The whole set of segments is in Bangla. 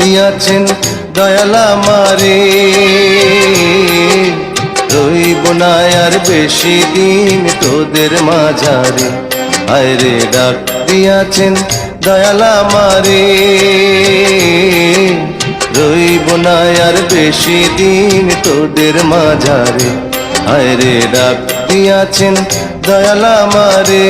দিয়াছেন দয়াল আমারে, রইব না আর বেশি দিন তোদের মাঝারে। আয়রে ডাক দিয়াছেন দয়াল আমারে, রইব না আর বেশি দিন তোদের মাঝারে। আয়রে ডাক দিয়াছেন দয়াল আমারে।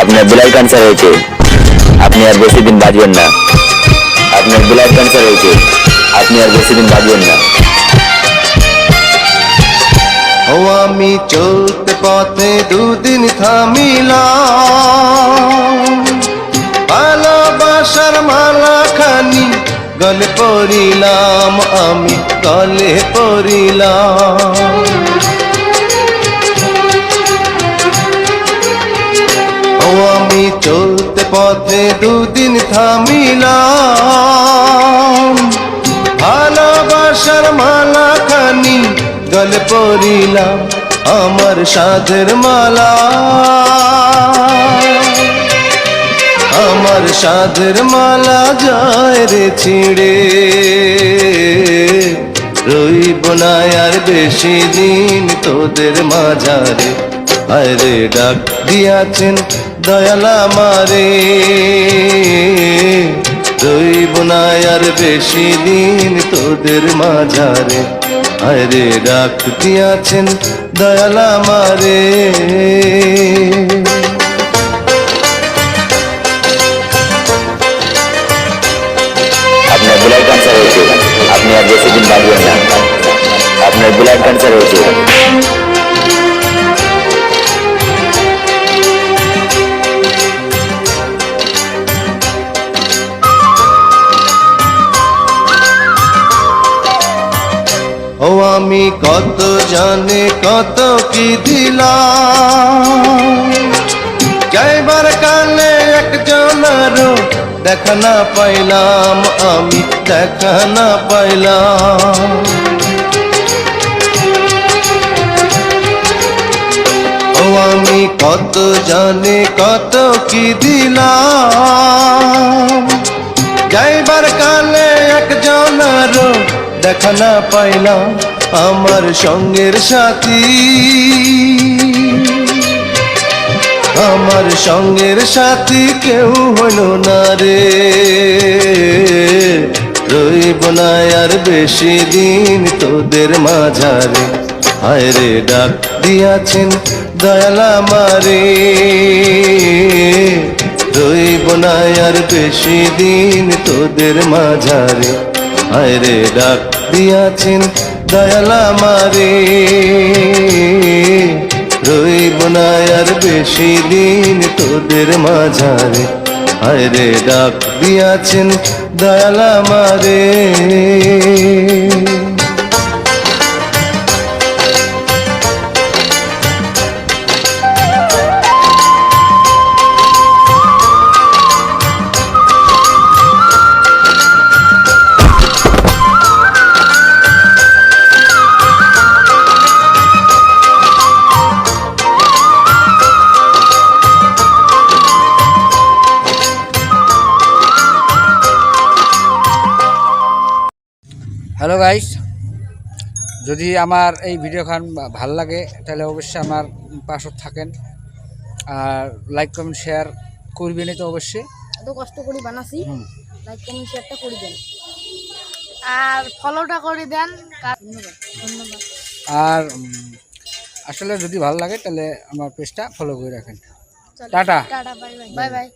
আপনার ব্লাড ক্যান্সার হয়েছে, আপনি আর বেশি দিন বাঁচবেন না। আপনার ব্লাড ক্যান্সার হয়েছে, আপনি আর বেশি দিন বাঁচবেন না। ও আমি চলতে পথে দুদিন থামিলাম, ভালোবাসার মালা খানি গলে পড়িলাম, আমি গলে পড়িলাম। ও আমি চলতে পথে দুদিন থামিলাম, ভালোবাসার মালা খানি গলে পড়িলাম, আমার সাধের মালা, আমার সাধের মালা যায় রে ছিঁড়ে, রইব না আর বেশি দিন তোদের মাঝারে। আয়রে ডাক দিয়াছেন দয়াল আমারে, রইব না আর বেশি দিন তোদের মাঝারে। আয়রে ডাক দিয়াছেন দয়াল আমারে। আপনার ব্লাড ক্যান্সার হয়েছে, আপনি আর বেশি দিন বাঁচবেন না। আপনার ব্লাড ক্যান্সার হয়েছে। ও আমি কত জানে কত কি দিলাম, যাইবার কালে একজনেরও দেখা না পাইলাম, আমি দেখা না পাইলাম। ও আমি কত জানে কত কি দিলাম, যাইবার কালে একজনেরও দেখা না পাইলাম, আমার সঙ্গের সাথী, আমার সঙ্গের সাথী কেউ হইল না রে, রইব না আর বেশি দিন তোদের মাঝারে। আয়রে ডাক দিয়াছেন দয়াল আমারে, রইব না আর বেশি দিন তোদের মাঝারে। আয়রে ডাক দিয়াছেন দয়াল আমারে, রইব না আর বেশি দিন তোদের মাঝারে। আয়রে ডাক দিয়াছেন দয়াল আমারে। হ্যালো গাইস, যদি আমার এই ভিডিওখান ভালো লাগে তাহলে অবশ্যই আমার পাশে থাকেন, আর লাইক কমেন্ট শেয়ার করবেনই তো অবশ্যই। এত কষ্ট করে বানাছি, লাইক কমেন্ট শেয়ারটা করে দেন আর ফলোটা করে দেন। ধন্যবাদ ধন্যবাদ। আর আসলে যদি ভালো লাগে তাহলে আমার পেজটা ফলো করে রাখেন। Tata. Tata, bye bye bye bye.